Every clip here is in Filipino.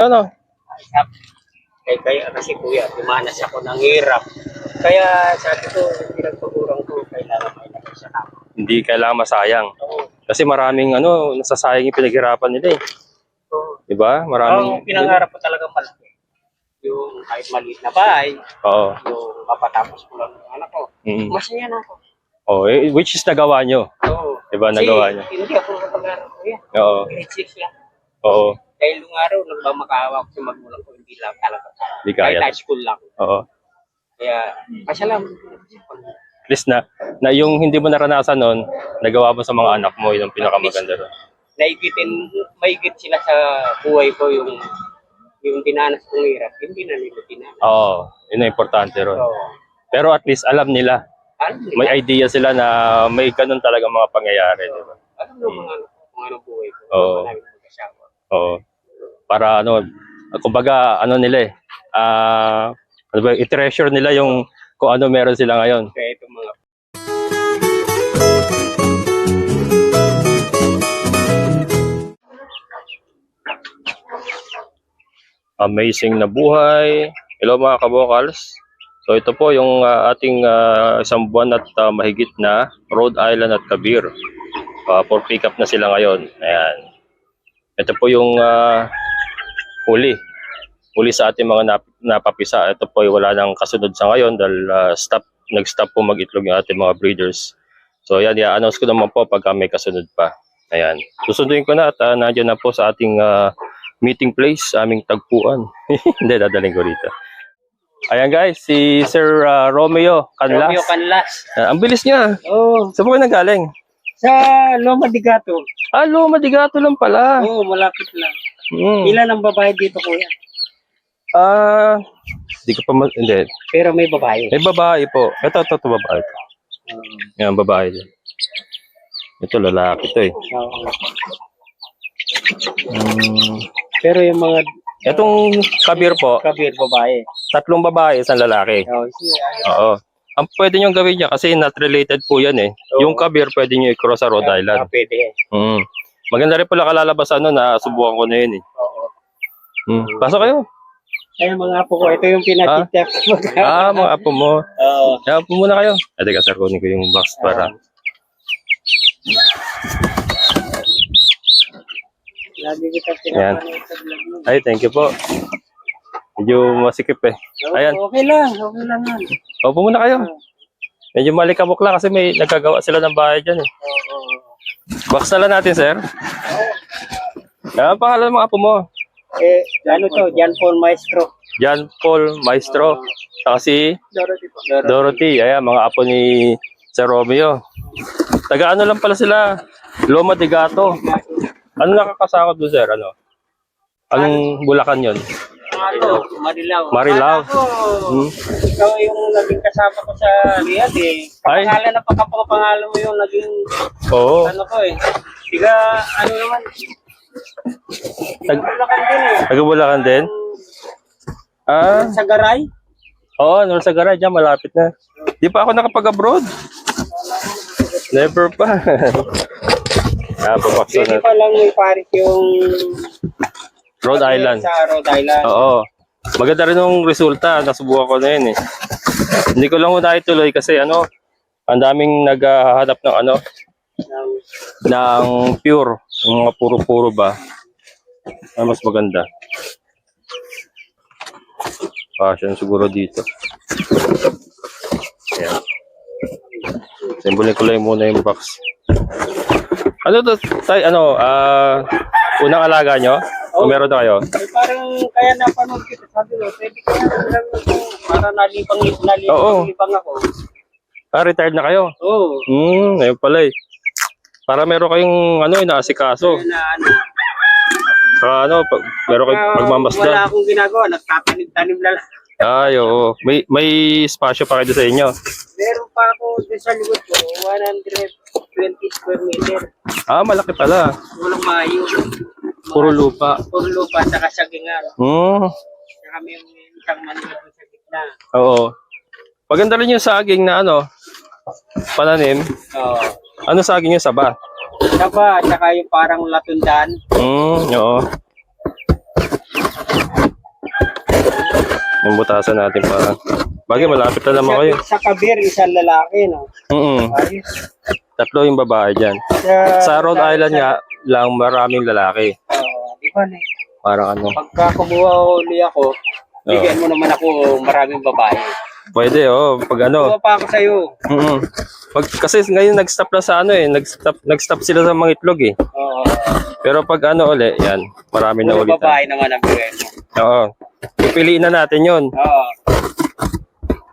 Ano? Kaya kasi kuya, dumanas ako ng hirap. Kaya sabi ko, pinagpagurang ko, kailangan may nagkasya na. Hindi kailangan masayang. Oo. Kasi maraming nasasayang yung pinaghirapan nila eh. So, Diba? Maraming... pinangarap ko talagang malaki. Yung kahit maliit na bahay, Oo. yung mapatapos ko lang ng anak ko. Masaya na ako. Oh, which is nagawa nyo. Oo. Diba? Kasi Nagawa nyo. hindi ako nakapag-aral kuya. Oo. Grade 6 lang. Oo. Dahil nung araw, nagmamakaawa ko sa magulang ko, hindi lang talaga. Hindi kaya. Kahit high school lang. Oo. Kaya, pasalamat. At least na yung hindi mo naranasan noon, nagawa mo sa mga anak mo, yun ang pinakamaganda ron. Maigit sila sa buhay ko yung dinanas kong hirap, hindi na nila dinanas. Oo. Yun ang importante ron. So, Pero at least alam nila. May idea sila na may ganun talaga mga pangyayari. Diba? alam mo kung ano buhay ko. Oo. Marami kong kasama. Oo. Para kumbaga nila eh, i-treasure nila yung kung ano meron sila ngayon. Kaya itong mga Amazing na buhay. Hello mga kabokals. So ito po yung ating isang buwan at mahigit na Rhode Island at Kabir. For pick up na sila ngayon. Ayan. Ito po yung huli sa ating mga napapisa. Ito po ay wala nang kasunod sa ngayon dahil nag-stop po mag-itlog yung ating mga breeders. So yan, i-announce ko naman po pagka may kasunod pa. Ayan. Susunduin ko na at nandiyan na po sa ating meeting place, aming tagpuan. Hindi, dadaling ko rito. Ayan guys, si Sir Romeo Canlas. Romeo Canlas. Ang bilis niya. Oo. Saan po kayo nanggaling? Sa Loma de Gato. Loma de Gato lang pala. Oo, malapit lang. Hmm. Ilan ang babae dito kuya? Hindi ko pa hindi. Pero may babae. May babae po. Ito babae ito. Yan, babae din. Ito lalaki ito eh. Oo. Pero yung mga Itong kabir po, kabir babae. 3 babae, 1 lalaki. Oo. Ang pwede nyo gawin niya kasi not related po yan eh. Oo. Yung kabir pwede nyo i-cross sa Rhode Island. Pwede. Maganda rin pala kalalabasan na subukan ko na yun eh. Oo. Pasok kayo. Ay, mga apo ko, ito yung pinatitap ko. Mga apo mo. Oo. Apo muna kayo. Teka, sir, kunin ko yung box para... Lagi kita Yan. pinapanood sa vlog mo. Ay, thank you po. Medyo masikip eh. Ayan. Okay lang yan. Opo muna kayo. Medyo malikabok lang kasi may nagkagawa sila ng bahay dyan eh. Box na lang natin, sir. Ano pangalan ng mga apo mo? Ano to? John Paul Maestro. John Paul Maestro. Saka si Dorothy po. Dorothy. Ayan, mga apo ni Sir Romeo. Taga-ano lang pala sila? Loma de Gato. Ano nakakasakot doon, sir? Anong Bulacan yun? Marilao. Marilao. Ikaw yung naging kasama ko sa Riyadh eh. Kapangalan na pagkapangalan mo yung naging Oo. ano ko eh. Tiga ano naman. Bulacan din eh. Taga Bulacan din? Sa Garay. Oo, sa garage dyan, malapit na. Di pa ako nakapag-abroad. Never pa. Papakso Pwede na. pa lang may paris yung Rhode Island. sa Rhode Island. Oo. Maganda rin yung resulta. Nasubukan ko na yun eh. Hindi ko lang muna ituloy kasi ang daming naghahanap ng ng pure. Yung mga puro-puro ba. Mas maganda. Passion siguro dito. Ayan. Simbolin ko lang muna yung box. Ano to? Unang alaga nyo? O meron na kayo? Parang kaya napanood kita. Sabi ko, pwede kaya lang ito. Para nalipang ako. Retired na kayo? Oo. Ayun pala eh. Para meron kayong inaasikaso. Meron kayong magmamasdan. Wala akong ginagawa. Nagtatanim-tanim na lang. Ay, oo. May espasyo pa kayo sa inyo? Meron pa ako dun sa likod ko. 120 square meter. Malaki pala. Walang mayo. Puro lupa. Puro lupa. Saka sagingan. Saka may isang manila dun sa gitna. Oo. Maganda rin yung saging na pananim. Oo. Ano saging yung saba? Saba. Saka yung parang latundan. Oo. Yung butasan natin para. Bagay, malapit na naman kayo. Sa Kabir, isang lalaki, no? Ayos. Tatlo yung babae dyan. Sa Rhode Island nga lang maraming lalaki. Di ba na? Parang ano. Pagka kumuha uli ako, bigyan mo naman ako maraming babae. Pwede, pag ano. Kuha pa ako sa'yo. Kasi ngayon nag-stop na sa ano nag-stop sila sa mga itlog eh. Oo. Pero pag ano uli, yan, marami na Puro ulit. babae naman ang bigay mo. Oo. Pipiliin na natin yun. Oo.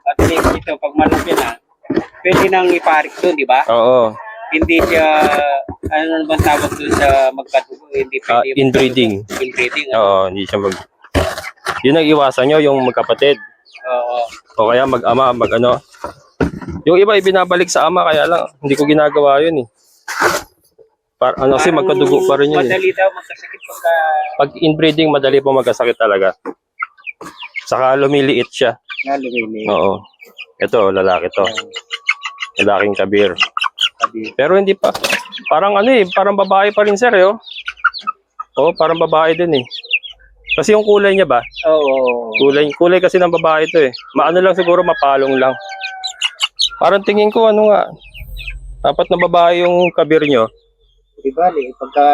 At ito, pag malaki na, pwede nang iparik doon, di ba? Oo. Hindi siya, ano naman tawag doon sa magkatubo, hindi pwede. Inbreeding. Inbreeding. Oo, hindi siya Yun ang iwasan nyo, yung magkapatid. Oo. O kaya mag-ama, mag-ano. Yung iba ibinabalik sa ama, kaya lang, hindi ko ginagawa yun eh. Kasi magkadugo pa rin yun eh. Madali daw magkasakit pagka... Pag inbreeding, madali po magkasakit talaga. Saka lumiliit siya. Lumiliit. Oo. Ito, lalaki to. Lalaking kabir. Pero hindi pa. Parang parang babae pa rin sir eh. Oo, parang babae din eh. Kasi yung kulay niya ba? Oo. Kulay kasi ng babae to eh. Maano lang siguro, mapalong lang. Parang tingin ko dapat na babae yung kabir nyo. Di ba, pagka,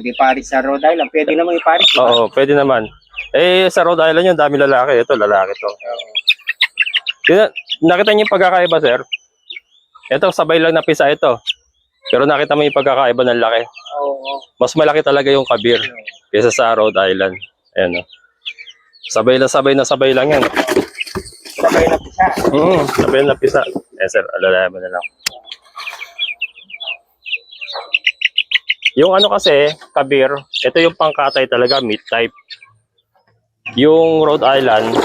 di paris sa Rhode Island, pwede naman iparis, di ba? Oo, pwede naman. Sa Rhode Island yun, dami lalaki. Ito, lalaki to. Nakita niyo yung pagkakaiba, sir? Ito, sabay lang napisa ito. Pero nakita mo yung pagkakaiba ng laki. Oo. Mas malaki talaga yung kabir kaysa sa Rhode Island. Ayan, sabay lang yan. Sabay na pisa. Sabay na napisa. Sir, alalayan mo na lang. Yung kasi, kabir, ito yung pangkatay talaga, meat type. Yung Rhode Island,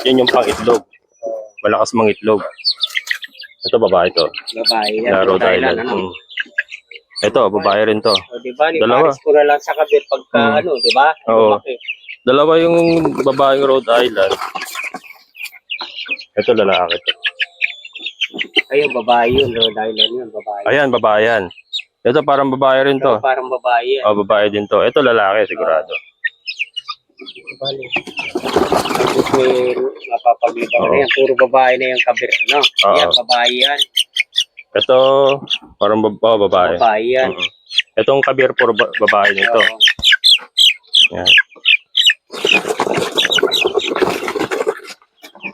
yun yung pang-itlog. Malakas mang itlog. Ito, babae to. Babae yan. Na Rhode Island. Ito, babae rin to. Di ba, Dalawa. paris ko na lang sa kabir pagka di ba? Oo. Lumaki. Dalawa yung babaeng Rhode Island. Ito, lalaki to. Ayun, babae yun. Rhode Island yun, babae. Ayan, babae yan. Ito, parang babae rin to. Parang babae yan. Babae din to. Ito, lalaki, sigurado. Bali. Tapos may mapapaglibang na yan. Puro babae na yung kabir, no? Yan, babae yan. Ito, parang babae. Babae yan. Itong kabir, puro babae nito. Yan.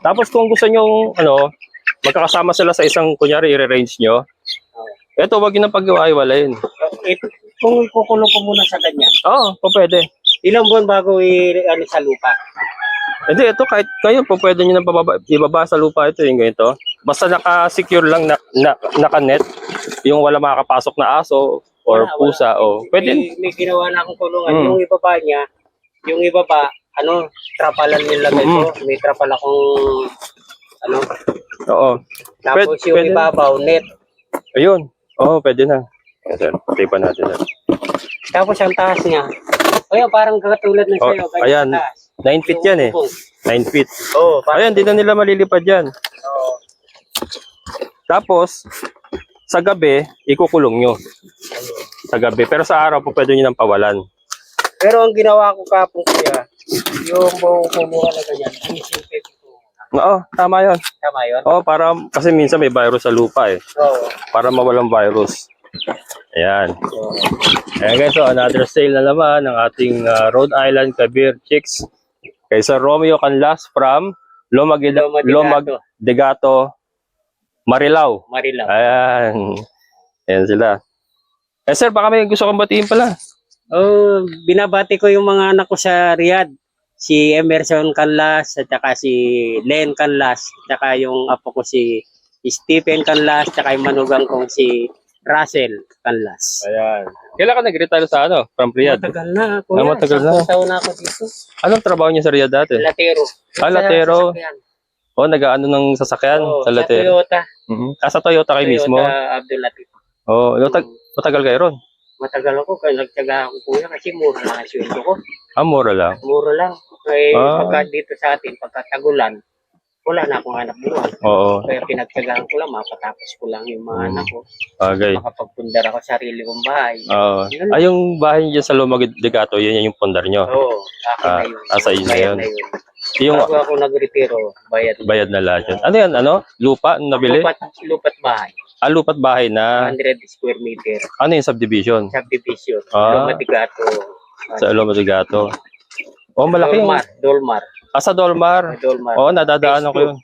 Tapos kung gusto nyo, magkakasama sila sa isang, kunyari, i-range nyo. Ito, wag nyo na pag-iwalayin. Kung ikukulong ko muna sa ganyan. Oo, pwede. Ilang buwan bago sa lupa? Hindi, ito kahit ngayon po pwede nyo na ibaba sa lupa ito yung ganito. Basta naka-secure lang, naka-net, yung wala makakapasok na aso or pusa. Pwede. May ginawa na akong kulungan. Yung ibaba niya, yung ibaba, trapalan nila ito. May trapal akong, Oo. tapos yung pwede. ibabaw, net. Ayun. Oo, pwede na. Sir, tipan natin. Tapos ang taas niya, parang katulad ng sayo. Ayan, 9 feet yan eh. 9 feet. Ayan, di na nila malilipad yan. Tapos, sa gabi, ikukulong nyo. Sa gabi. Pero sa araw po pwede nyo nang pawalan. Pero ang ginawa ko kapong kuya, yung buong kumuha na ganyan, inisipit ko. Oo, tama yun. Tama yun? Para, kasi minsan may virus sa lupa eh. Oo. Para mawalang virus. Ayan. Ayan guys, another sale na naman ng ating Rhode Island Kabir Chicks. Kay Sir Romeo Canlas from Loma de Gato, Marilao. Ayan. Ayan sila. Sir, baka may gusto kong batiin pala. Binabati ko yung mga anak ko sa Riyadh. Si Emerson Canlas, at saka si Len Canlas, at saka yung apo ko si Stephen Canlas, at saka yung manugang kong si Russell Canlas. Ayan. Kailan ka nag-retire sa from Riyadh? Matagal na ako. Matagal na. 10 taon na ako dito. Anong trabaho niya sa Riyadh dati? Latero. Latero. Nag-aano ng sasakyan sa Latero. Toyota. Sa Toyota kayo mismo? Toyota Abdul Latif. Matagal kayo ron? Matagal ako, kaya nagtyaga ako kuya kasi mura lang ang sweldo ko. Mura lang? Mura lang. Pagka dito sa atin, pagka tagulan, wala na akong hanap buwan. Oo. Kaya pinagtyagaan ko lang, mapatapos ko lang yung mga anak ko. Okay. Makapagpundar ako sa sarili kong bahay. Yung bahay niyo sa Loma de Gato, yun yung pundar nyo? Oo, sa akin na yun. Sa inyo yun. Yung Bago ako nagretiro, bayad. bayad na lahat yun. Ano yan? Ano? Lupa? Ano nabili? Lupat bahay. Lupa't bahay na 100 square meter. ano yung subdivision? Subdivision. Ah. Lumatigato. Sa Olomatigato. Oh, malaki yung... Dolmar. Sa Dolmar. Dolmar. Oo, nadadaanan ko yun.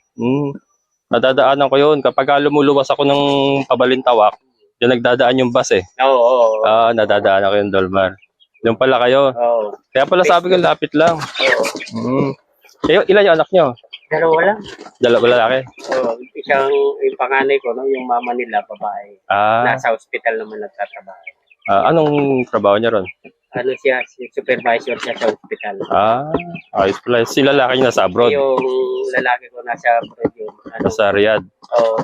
Nadadaanan ko yun. Kapag lumuluwas ako ng Pabalintawak, yung nagdadaan yung bus eh. Oo. Nadadaanan ko yung Dolmar. Yung pala kayo. Oo. Kaya pala sabi ko, lapit lang. Oo. Ilan yung anak nyo? Dalawa lang. Dalawa lalaki? Oo. Yung panganay ko, no, yung mama nila, babae. Nasa hospital naman nagtatrabaho. Anong trabaho niya ron? Ano siya, supervisor siya sa hospital. Ayos pala. Si lalaki niya nasa abroad? Yung lalaki ko nasa abroad yun. Nasa Riyadh? Oo.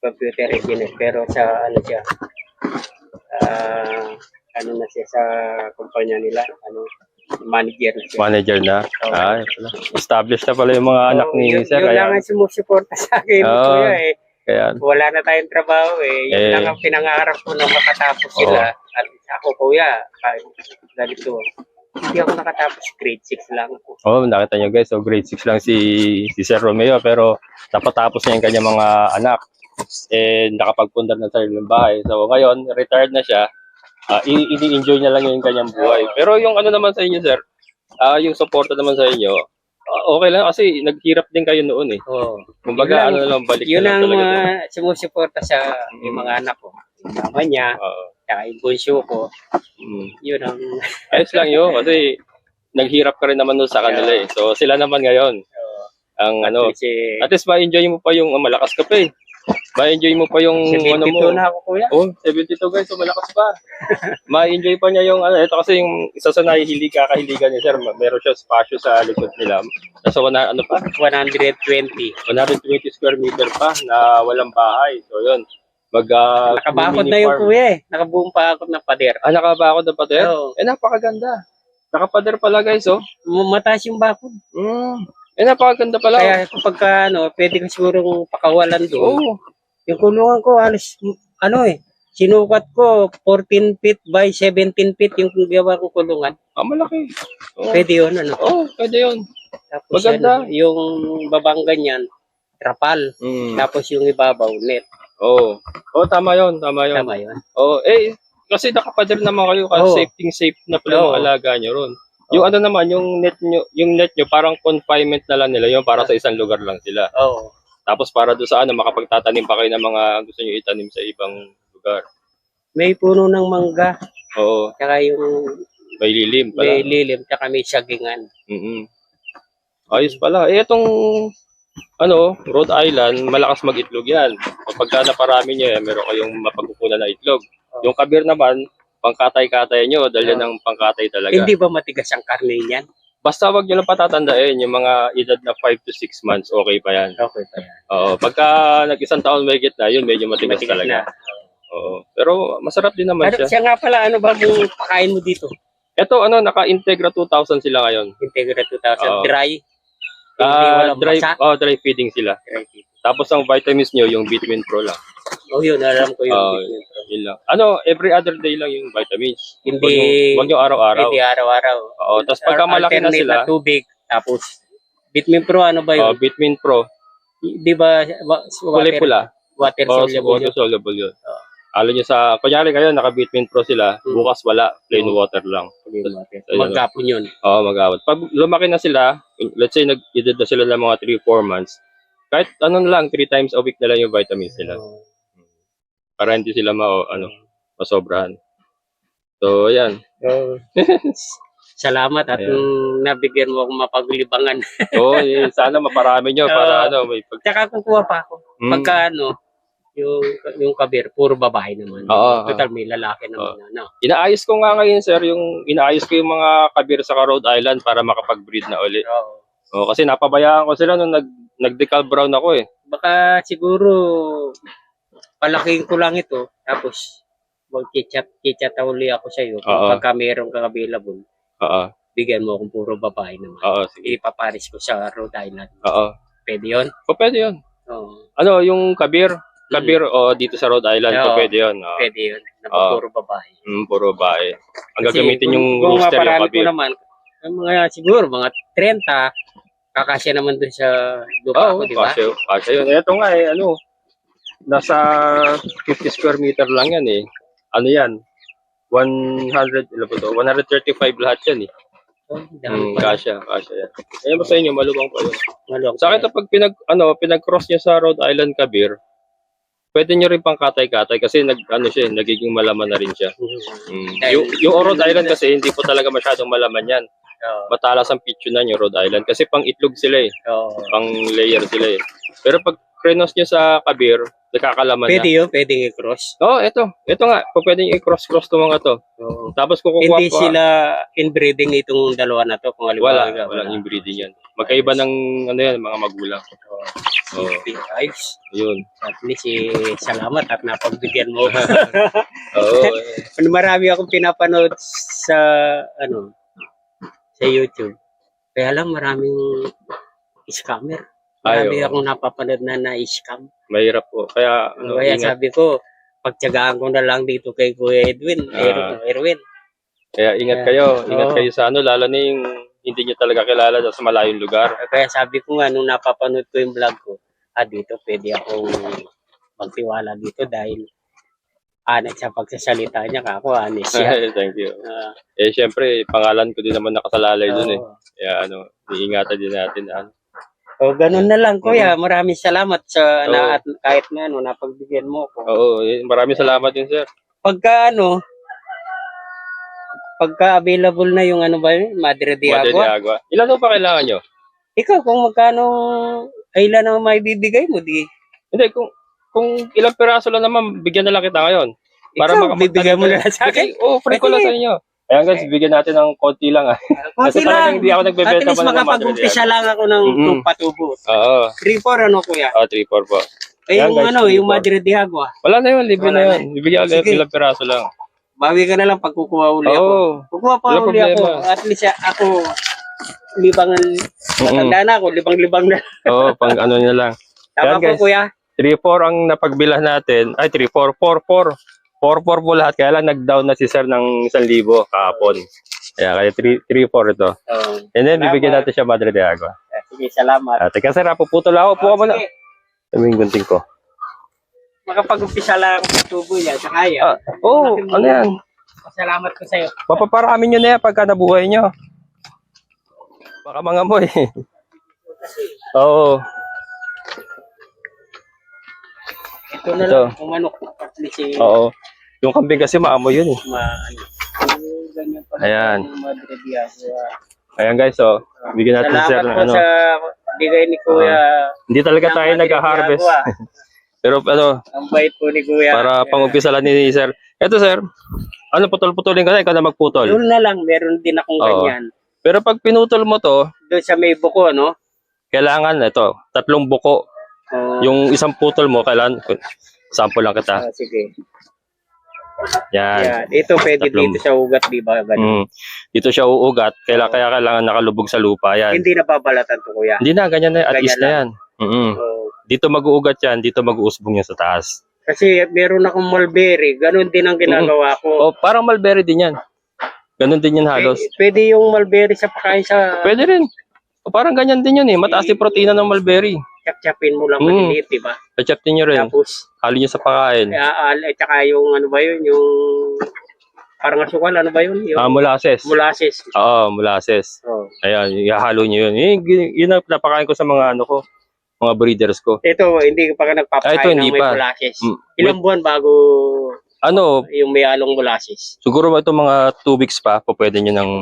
Computer engineer. Pero sa ano siya, ano na siya sa kumpanya nila, manager na siya. Manager na? Ayos pala. Established na pala yung mga anak ni Sir. Yun lang ang sumusuporta sa akin. Kuya eh. Kaya, Wala na tayong trabaho eh. Yun lang ang pinangarap ko na makatapos sila. At ako kuya, ganito. Hindi ako nakatapos, grade 6 lang ako. nakita nyo guys, so grade 6 lang si Sir Romeo, pero napatapos niya yung kanyang mga anak. Nakapagpundar na sa sariling bahay. So ngayon, retired na siya. Ini-enjoy niya lang yung kanyang buhay. Pero yung ano naman sa inyo, Sir, yung suporta naman sa inyo, okay lang kasi naghirap din kayo noon eh. Oo. Kumbaga, ano lang, balik Yun na ang lang talaga. sumusuporta sa yung mga anak ko. Yung mama niya, saka yung bunso ko. Yun ang... Ayos lang yun kasi naghirap ka rin naman doon sa kanila eh. So sila naman ngayon, ang at least ma-enjoy mo pa yung malakas ka pa eh. Ma-enjoy mo pa yung 72 na ako kuya. 72 guys, so malakas pa. Ma-enjoy pa niya yung ito kasi yung isa sa kahiligan niya Sir, meron siya spasyo sa likod nila. So 120 square meter pa na walang bahay. So yun. Nakabakod na yung kuya eh. Nakabuong pakod na pader. Nakabakod na pader? Oo. Napakaganda. Nakapader pala guys, Mataas yung bakod. Napakaganda pala. Kaya kapag pwede ko sigurong pakawalan doon. Yung kulungan ko, sinukat ko 14 feet by 17 feet yung gawa ko kulungan. Malaki. Pwede yun, Pwede yun. Tapos maganda. Yung babang ganyan, trapal. Tapos yung ibabaw, net. Tama yun. Tama yun. Kasi nakapader naman kayo kasi safe na pala yung alaga nyo ron. Yung naman, yung net nyo parang confinement na lang nila yun para sa isang lugar lang sila. Tapos para doon sa makapagtatanim pa kayo ng mga gusto nyo itanim sa ibang lugar. May puno ng mangga. Tsaka yung may lilim pala. May lilim, tsaka may sagingan. Ayos pala. Itong Rhode Island, malakas mag-itlog yan. Kapag naparami nyo, meron kayong mapagkukunan na itlog. Yung kabir naman, pangkatay-katay nyo, dahil yan ang pangkatay talaga. Hindi ba matigas ang karne niyan? Basta wag nyo lang patatandain, yung mga edad na 5 to 6 months, okay pa yan. Okay pa yan. Pagka nag-isang taon may na, yun medyo matigas talaga. Pero masarap din naman siya. Siya nga pala, ano ba yung pakain mo dito? Ito, naka-Integra 2000 sila ngayon. Integra 2000, dry? Dry feeding sila. Tapos ang vitamins nyo, yung Vitamin Pro lang. Yun, alam ko yung Vitamin Pro. Yun lang. Every other day lang yung vitamins. Hindi. Wag yung araw-araw. Hindi araw-araw. Tapos pagka malaki na sila. Na tubig. Tapos, Vitamin Pro, ano ba yun? Vitamin Pro. Di ba, kulay pula. Water soluble. Water soluble yun. Alam nyo kunyari kayo, naka-Vitamin Pro sila, bukas wala, plain water lang. Magkapon yun. Magkapon. Pag lumaki na sila, let's say nag-edad na sila ng mga 3-4 months, kahit lang, 3 times a week na lang yung vitamins nila. Para hindi sila masobrahan. So, ayan. Salamat at nabigyan mo akong mapaglibangan. Sana maparami nyo para Tsaka kukuha pa ako. Pagka yung kabir, puro babae naman. Total may lalaki naman. Inaayos ko nga ngayon, Sir, yung mga kabir sa Rhode Island para makapag-breed na ulit. Kasi napabayaan ko sila nung nag-decal brown ako eh. Baka siguro palaking ko lang ito, tapos mag-chat uli ako sa iyo pagka meron kang available. Bigyan mo akong puro babae naman. Sige. Ipaparis ko sa Rhode Island. Pwede yun? Pwede yun. Yung kabir dito sa Rhode Island, pwede yun. Pwede yun. Puro babae. Puro babae. Ang Kasi gagamitin yung kung rooster yung maparami kabir. ko naman, siguro mga 30, Kakasya naman dun sa lupa ko, di ba? Kasya yun. Ito nga nasa 50 square meter lang yan eh. Ano yan? 100, ilan ba to? 135 lahat yan eh. Oh, dami pala. Kasya yan. Ayan mo sa inyo, malubang pa yun. Maluwag Sa akin, kapag pinag-cross niya sa Rhode Island Kabir, pwede nyo rin pang katay-katay kasi nagiging malaman na rin siya. Yung Rhode Island kasi hindi po talaga masyadong malaman yan. Matalas ang picture na yung Rhode Island kasi pang itlog sila eh. Pang layer sila eh. Pero pag krenos nyo sa Kabir, nakakalaman Pwede na. yun, pwede i-cross. Ito nga, pwede nyo i-cross-cross to mga to. Tapos kukuha Hindi sila inbreeding itong dalawa na to. Kung walang inbreeding yan. Magkaiba ng mga magulang. Ayos. Yun. At least salamat at napagbigyan mo. Oo. Marami akong pinapanood sa sa YouTube. Kaya lang maraming scammer. Marami akong napapanood na na-scam. Mahirap po. Kaya Kaya ingat. sabi ko, pagtiyagaan ko na lang dito kay Kuya Edwin, Erwin. Kaya ingat kayo. Ingat kayo sa lalo na yung hindi nyo talaga kilala sa malayong lugar. Kaya sabi ko nga, nung napapanood ko yung vlog ko, dito pwede akong magtiwala dito dahil sa pagsasalita niya, ako honest siya. Thank you. Syempre, pangalan ko din naman nakasalalay dun eh. Kaya iingatan din natin. Ganun na lang, Kuya. Maraming salamat sa at kahit na napagbigyan mo ko. Maraming salamat din, sir. Pagka available na yung Madre de Agua. Ilan pa kailangan nyo? Ikaw, kung magkano, ilan ang may bibigay mo, di? Hindi, kung ilang piraso lang naman, bigyan na lang kita ngayon. Ikaw, bibigyan mo na lang sa akin. Free ko lang sa inyo. Ayan guys, bigyan natin ng konti lang. Konti lang. Hindi ako nagbebenta At least pa ng makapag-umpisa lang ako ng patubo. Oo. 3-4 kuya? 3-4 po. Yung yung Madre de Agua. Wala na yun, libre na yun. Bibigyan ko ilang piraso lang. Bawi ka na lang pag kukuha uli ako. Kukuha pa uli ako. At least ako, matanda na ako, libang-libang na. Pang na lang. Tama po, kuya. 3-4 ang napagbilah natin. Ay, 3-4, 4-4. 4-4 po lahat. Kaya lang nag-down na si sir ng 1,000 kahapon. Kaya 3-4 ito. And then, bibigyan natin siya Madre de Agua. Sige, salamat. Teka sir, puputol ako. Puha mo na. Yung gunting ko. Makapag-umpisa lang ako sa tubo yan. Sa kaya. Ano yan? Salamat ko sa'yo. Papaparami nyo na yan pagka nabuhay nyo. Baka mga mo eh. Oo. Ito na lang. Kung manok. Oo. Yung kambing kasi maamoy yun eh. Ayan. Ayan guys, bigyan natin sir ng Salamat po sa bigay ni Kuya. Hindi talaga tayo nag-harvest. Pero ang bait po ni Kuya. Para pang-umpisa lang ni sir. Eto sir, putol-putulin ka na, ikaw na magputol. Doon na lang, meron din akong ganyan. Pero pag pinutol mo to, doon sa may buko, kailangan 3 buko. Yung isang putol mo, kailangan, sample lang kita. Sige. Yan. Ito pwede dito sa ugat, di ba? Dito siya uugat, kaya kailangan nakalubog sa lupa yan. Hindi na babalatan to, Kuya. Hindi na, ganyan na, at Ganyan least na yan. Dito mag-uugat yan, dito mag-uusbong yan sa taas. Kasi meron akong mulberry, ganun din ang ginagawa ko. Parang mulberry din yan. Ganun din yan halos. Pwede yung mulberry sa pakain sa... Pwede rin. Parang ganyan din yun eh. Mataas yung protina ng mulberry. Chap-chapin mo lang maliliit, di ba? Chap-chapin nyo rin. Tapos, halo nyo sa pakain. At saka yung yung parang asukal, yun? Yung molasses. Molasses. Oo, molasses. Ayan, ihalo nyo yun. Yun ang napakain ko sa mga mga breeders ko. Ito, hindi pa ka nagpapakain ng may molasses. Ilang buwan bago yung may along molasses? Siguro ito mga 2 weeks pa, pwede nyo nang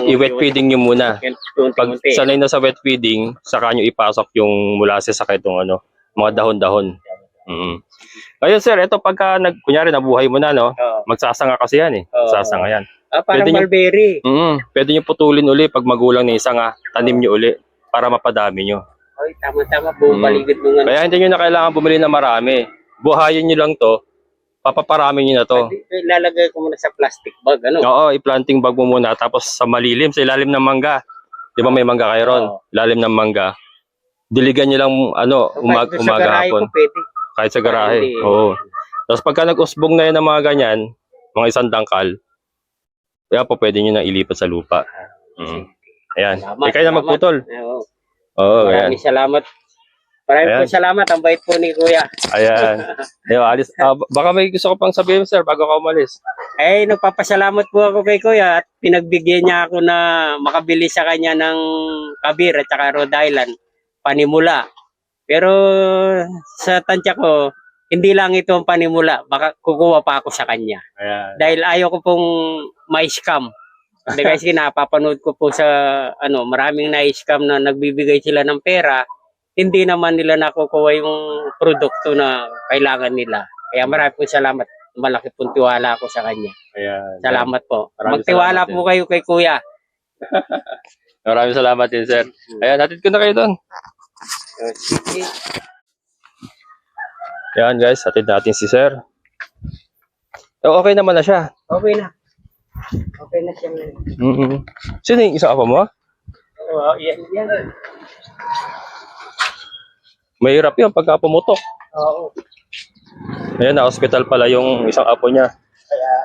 i-wet feeding nyo muna. Pag sanay na sa wet feeding, saka nyo ipasok yung molasses saka itong mga dahon-dahon. Ngayon sir, ito pagka kunyari nabuhay mo na, magsasanga kasi yan eh. Magsasanga yan. Parang mulberry. Pwede nyo putulin uli pag magulang na isanga, tanim nyo uli para mapadami nyo. Ay, tama-tama, bumaligid mo nga. Kaya hindi nyo na kailangan bumili na marami. Buhayin nyo lang to, papaparami nyo na to. Ilalagay ko muna sa plastic bag, Oo, i-planting bag mo muna, tapos sa malilim, sa ilalim ng mangga. Di ba may mangga kayo ron? Ilalim ng mangga. Diligan nyo lang, umaga hapon. Kahit sa garahe. Oo. Tapos pagka nag-usbong na yan ng mga ganyan, mga 1 dangkal, kaya po pwede nyo na ilipat sa lupa. Ayan. Kayo na magputol. Oo, ayan. Maraming salamat. Maraming Ayan. po salamat. Ang bait po ni Kuya. Ayan. Ayan, alis. Baka may gusto ko pang sabihin, sir, bago ka umalis. Nagpapasalamat po ako kay Kuya at pinagbigyan niya ako na makabili sa kanya ng kabir at saka Rhode Island, panimula. Pero sa tansya ko, hindi lang ito ang panimula. Baka kukuha pa ako sa kanya. Ayan. Dahil ayaw ko pong ma-scam. Hindi kasi napapanood ko po sa maraming na-scam na nagbibigay sila ng pera, hindi naman nila nakukuha yung produkto na kailangan nila. Kaya maraming po salamat. Malaki pong tiwala ako sa kanya. Ayan. Salamat po. Maraming Magtiwala salamat po kayo kay Kuya. Maraming salamat din, sir. Ayan, hatid ko na kayo doon. Ayan, guys, hatid natin si sir. Okay naman na siya. Okay na. Okay na siya. Sino yung isang apa mo? Oh, yan. Mahirap yun pagka pumutok. Oo. Ayan, na-hospital pala yung isang apo niya.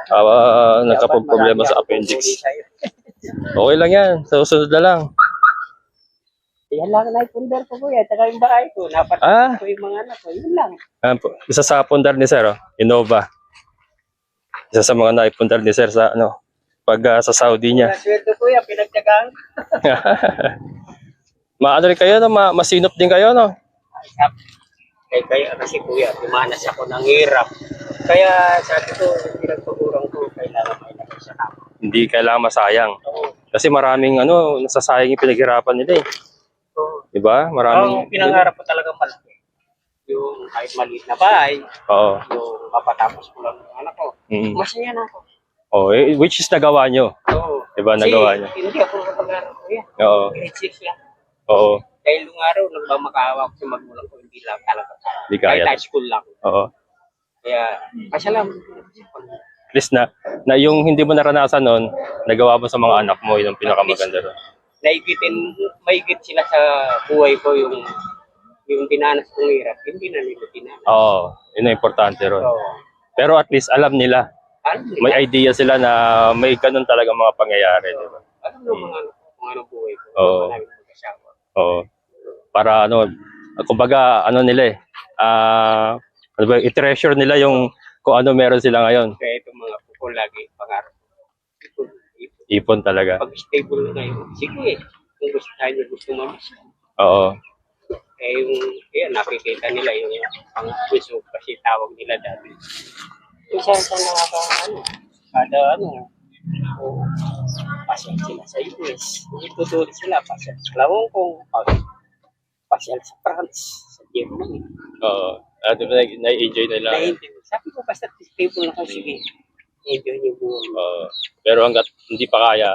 Kaya Nagka-problema sa appendix. Okay lang yan. Sa susunod na lang. Yan lang na ipundar ko Kuya. Tsaka yung bahay ko. Napatapos ko yung mga anak ko. Yun lang. Isa sa pundar ni sir, Innova. Isa sa mga naipundar ni sir sa sa Saudi niya. Sweldo Kuya. Pinagtyagaan. Maano rin kayo, masinop din kayo, no? Kaya kasi Kuya, dumanas ako ng hirap. Kaya sabi ko, pinagpagurang ko, kailangan may nagisa na. Hindi kailangan masayang. Oo. Kasi maraming nasasayang yung pinaghirapan nila eh. Oo. Diba? Maraming... Pinangarap ko talagang malaki. Yung kahit maliit na bahay, Oo. yung mapatapos ko lang ng anak ko. Masaya na ako. Which is nagawa nyo. Oo. Diba? Nagawa nyo. Hindi ako nakapag-aral Kuya. Oo. Grade 6 lang. Oo. Dahil nung araw, nagmamakaawa ko sa magulang ko, hindi lang talaga. Hindi kaya. Kahit high school lang. Oo. Kaya, pasalamat. At least na yung hindi mo naranasan noon, nagawa mo sa mga anak mo, yun ang pinakamaganda doon. Maigit sila sa buhay ko yung dinanas kong hirap, hindi na nila dinanas. Oo. Yun ang importante ron. So, Pero at least alam nila. alam nila, May idea sila na may ganun talaga mga pangyayari. Diba? alam ng mga kung anong buhay ko. Oo. Maraming mag-asawa. Oo. Para kumbaga nila i-treasure nila yung kung ano meron sila ngayon. Kaya itong mga kuko lagi, pangarap. Ipon talaga. Pag stable na kayo, sige, kung gusto tayo gusto mamis. Oo. Nakikita nila yung gusto kasi tawag nila dati. Isa sa kada pasyal sila sa US. Hindi tutulid sila, pasyal sa Hong Kong, pasyal sa France, sa Germany. Oo. Na-enjoy nila. Sabi ko, basta stable na kayo, sige. Enjoy niyo buhay. Pero hanggat hindi pa kaya,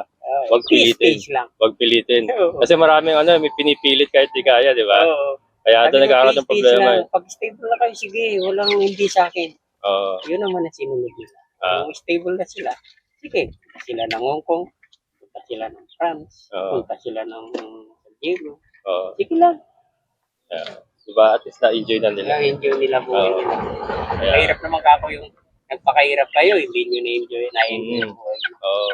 wag pilitin. Peace lang. Wag pilitin. Oo. Kasi maraming may pinipilit kahit di kaya, di ba? Oo. Kaya doon nagkakaroon ng Peace problema. lang. Pag stable na kayo, sige, walang hindi sa akin. Oo. Yun naman ang sinunod nila. Kung stable na sila, sige, punta sila ng Hong Kong, punta sila ng France, punta sila ng San Diego. Oo. Sige lang. Diba? At least na-enjoy na nila. Na-enjoy nila buhay nila. Kaya- Mahirap naman kako yung nagpakahirap kayo, hindi nyo na-enjoy ang buhay nyo. Oo.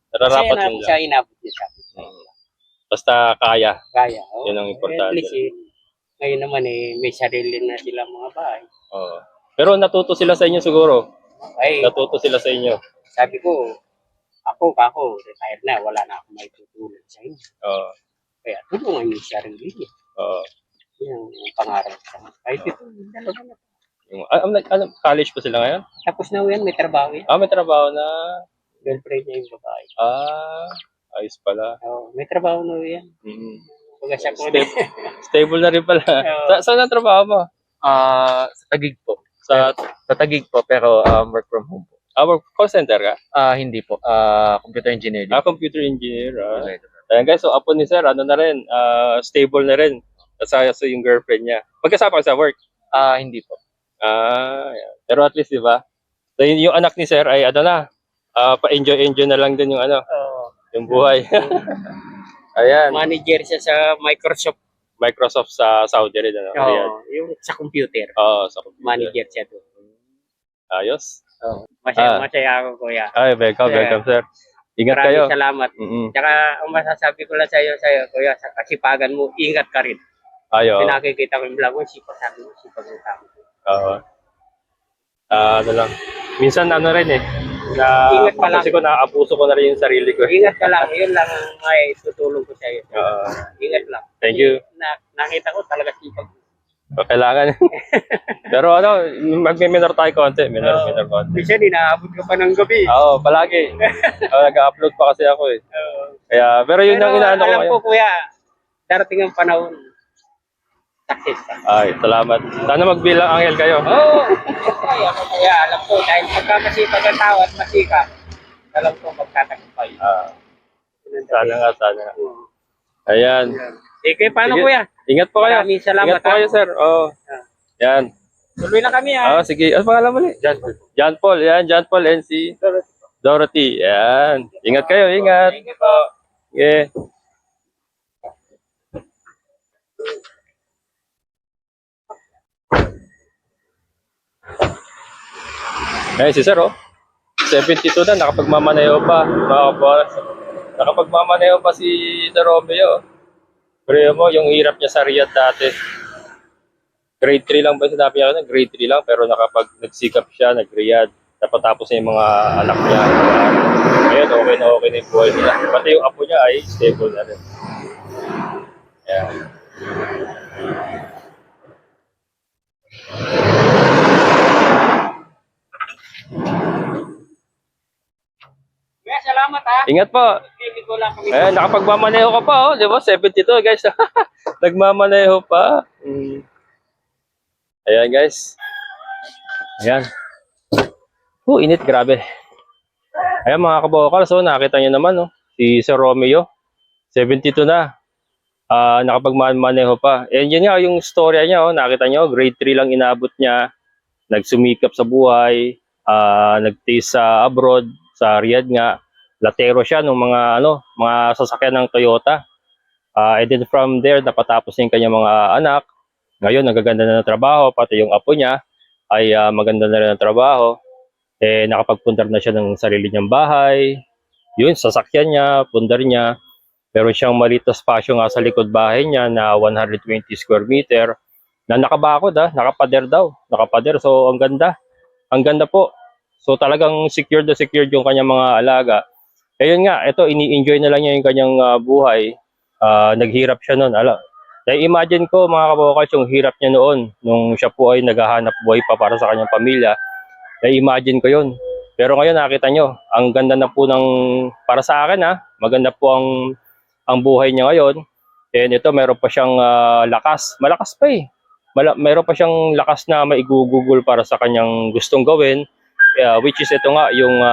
Kasi Nararapat na yun siya lang. inabot niya sa akin. Basta kaya. Kaya. Yun ang importante. At least, ngayon naman may sarili na silang mga bahay. Oo. Pero natuto sila sa inyo siguro. Ay, Natuto sila sa inyo. sabi ko, ako, retired na, wala na akong may tutulong sa inyo. Oo. Kaya tulungan niyo siya rin niya. Oo. Yan ang pangarap sa mga. Kahit ito, dalawa na. College pa sila ngayon? Tapos na yan, may trabaho yan. May trabaho na. Girlfriend niya yung babae. Ayos pala. May trabaho na yan. Pagka siya ko Stable na rin pala. Oo. Saan ang trabaho mo? Sa Taguig po. Sa Taguig po, pero work from home po. call center ka? Hindi po. Computer engineer din. Computer engineer. Okay. Ayan guys, so apo ni sir, na rin, stable na rin. Kasaya sa yung girlfriend niya. Magkasama ka sa work? Hindi po. Ayan. Pero at least, di ba? So, yung anak ni sir ay pa-enjoy na lang din yung yung buhay. Ayan. manager siya sa Microsoft sa Saudi rin, Riyadh. yung sa computer. Sa computer. Manager siya doon. Ayos. Masaya ako, kuya. Welcome, Yeah. welcome, sir. Ingat kayo. Maraming salamat. Mm-mm. Tsaka ang masasabi ko lang sa'yo, kuya, sa kasipagan mo, ingat ka rin. Ayo. Pinakikita ko yung vlog mo, sipag sabi mo, sipag mo tao. Oo. Ano lang. Minsan ano rin eh. Ingat pa lang. Kasi ko nakakapuso ko na rin yung sarili ko. Ingat ka lang, yun lang ang may tutulong ko sa'yo. Ingat lang. Thank you. Nakita ko talaga sipag. Kailangan. Pero ano, magme-minor tayo konti. Minor konti. Minsan, inaabot ka pa ng gabi. Oo, palagi. Nag-upload pa kasi ako eh. Kaya, pero yun ang inaano ko alam ngayon. ko, kuya, darating ang panahon. Success ka. Ay, salamat. Sana magbilang anghel kayo. Oo. Kaya alam ko, dahil pagka masipag ang tao at masikap, alam ko magtatagumpay. Sana nga. Ayan. Sige, paano Sige. kuya? Ingat po kayo. Maraming salamat. Ingat po kayo, sir. Oo. Yan. Tuloy na kami ha. Sige. Ano pangalan mo ulit? John Paul. Yan, John Paul and si Dorothy. Yan. Ingat kayo, ingat. Thank you po. Yeah. Eh, si sir, 72 na, nakapagmamaneho pa. Nakapagmamaneho pa si Sir Romeo. Pero mo, yung hirap niya sa Riyadh dati. Grade 3 lang ba sinabi niya? Grade 3 lang, pero nagsikap siya, nag-Riyadh. Tapos na yung mga anak niya. Ngayon, okay na yung buhay nila. Pati yung apo niya ay stable na rin. Ayan. Kuya, salamat ha. Ingat po. Hindi ko lang kami. Ayan, nakapagmamaneho ka pa, di ba? 72, guys. Nagmamaneho pa. Ayan, guys. Ayan. Init, grabe. Ayan, mga kabokal. So, nakita nyo naman, si Sir Romeo. 72 na. Nakapagmamaneho pa. And yun nga, yung storya niya, nakita nyo, grade 3 lang inabot niya. Nagsumikap sa buhay. Nag-taste sa abroad, sa Riyadh nga. Latero siya ng mga sasakyan ng Toyota. And then from there, napatapos niya yung kanyang mga anak. Ngayon, nagaganda na ng trabaho. Pati yung apo niya ay maganda na rin ang trabaho. Nakapagpundar na siya ng sarili niyang bahay. Yun, sasakyan niya, pundar niya. Meron siyang maliit na spasyo nga sa likod bahay niya na 120 square meter na nakabakod, nakapader daw. Nakapader, so ang ganda. Ang ganda po. So talagang secured yung kanyang mga alaga. Ayun nga, ito, ini-enjoy na lang niya yung kanyang buhay. Naghirap siya noon. Imagine ko mga kabukas yung hirap niya noon nung siya po ay naghahanap buhay pa para sa kanyang pamilya. Imagine ko yun. Pero ngayon nakita nyo, ang ganda na po para sa akin maganda po ang buhay niya ngayon. And ito, meron pa siyang lakas. Malakas pa eh. Meron pa siyang lakas na maigugugol para sa kanyang gustong gawin. Which is ito nga, yung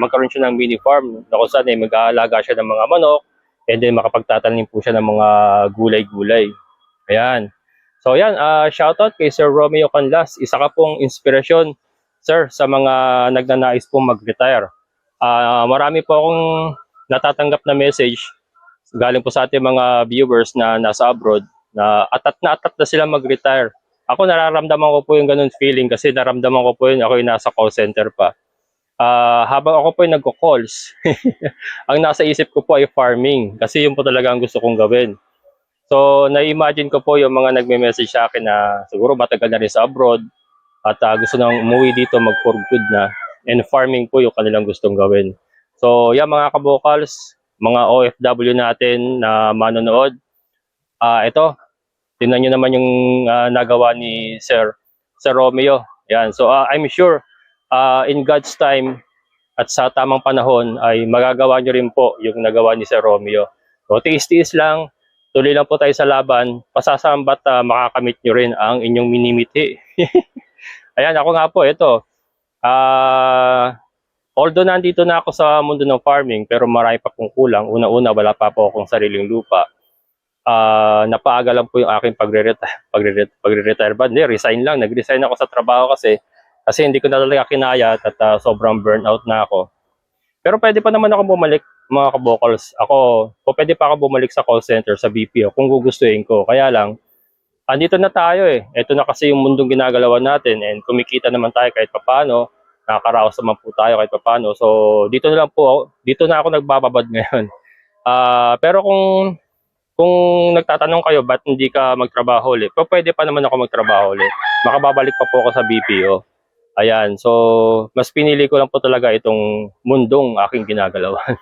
magkaroon siya ng mini farm na kung saan mag-aalaga siya ng mga manok. And then makapagtatanim po siya ng mga gulay-gulay. Ayan. So ayan, shoutout kay Sir Romeo Canlas. Isa ka pong inspirasyon, sir, sa mga nagnanais pong mag-retire. Marami po akong natatanggap na message galing po sa ating mga viewers na nasa abroad na atat na sila mag-retire. Ako nararamdaman ko po yung ganun feeling kasi naramdaman ko po yun, ako yung nasa call center pa. Habang ako po yung nagko-calls, ang nasa isip ko po ay farming kasi yun po talaga ang gusto kong gawin. So, na-imagine ko po yung mga nagme-message sa akin na siguro matagal na rin sa abroad at gusto nang umuwi dito mag-for good na, and farming po yung kanilang gustong gawin. So, yan mga kabokals, mga OFW natin na manonood, ito, tingnan nyo naman yung nagawa ni Sir Romeo. Yan. So, I'm sure in God's time at sa tamang panahon ay magagawa nyo rin po yung nagawa ni Sir Romeo. So, tiis-tiis lang, tuloy lang po tayo sa laban, pasasambat makakamit nyo rin ang inyong minimithi. Ayan, ako nga po, ito. Although nandito na ako sa mundo ng farming, pero marami pa pong kulang. Una-una, wala pa po akong sariling lupa. Napaaga lang po yung aking pagre-retire ba? Hindi, resign lang. Nag-resign ako sa trabaho kasi hindi ko na talaga kinaya at sobrang burnout na ako. Pero pwede pa naman ako bumalik, mga kabokals. Pwede pa ako bumalik sa call center, sa BPO, kung gugustuhin ko. Kaya lang, andito na tayo eh. Ito na kasi yung mundong ginagalawan natin and kumikita naman tayo kahit papaano. nakakaraos naman po tayo kahit paano. So dito na lang po, dito na ako nagbababad ngayon. Pero kung nagtatanong kayo ba't hindi ka magtrabaho ulit, pwede pa naman ako magtrabaho ulit. Makababalik pa po ako sa BPO. Ayan, so mas pinili ko lang po talaga itong mundong aking ginagalawan.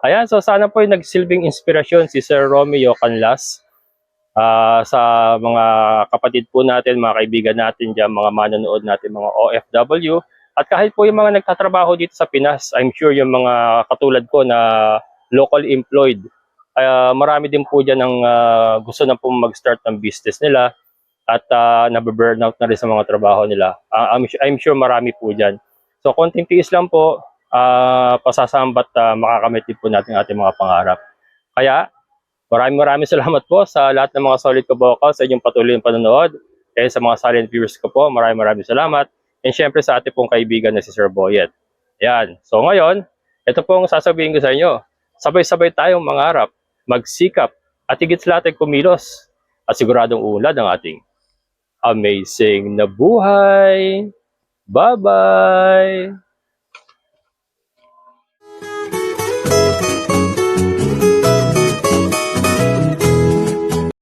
Ayan, so sana po yung nagsilbing inspirasyon si Sir Romeo Canlas sa mga kapatid po natin, mga kaibigan natin dyan, mga manonood natin, mga OFW. At kahit po yung mga nagtatrabaho dito sa Pinas, I'm sure yung mga katulad ko na local employed, marami din po dyan ang gusto na po mag-start ng business nila at nabe-burnout na rin sa mga trabaho nila. I'm sure marami po dyan. So konting tiis lang po, pasasambat makakamit din po natin ating mga pangarap. Kaya maraming salamat po sa lahat ng mga solid kabokal sa inyong patuloy na panonood. Kaya sa mga silent viewers ko po, maraming salamat. And syempre sa ating pong kaibigan na si Sir Boyet. Ayan. So ngayon, ito pong sasabihin ko sa inyo. Sabay-sabay tayong mangarap, magsikap, at higit sa lahat ay kumilos. At siguradong uunlad ang ating amazing na buhay. Bye-bye!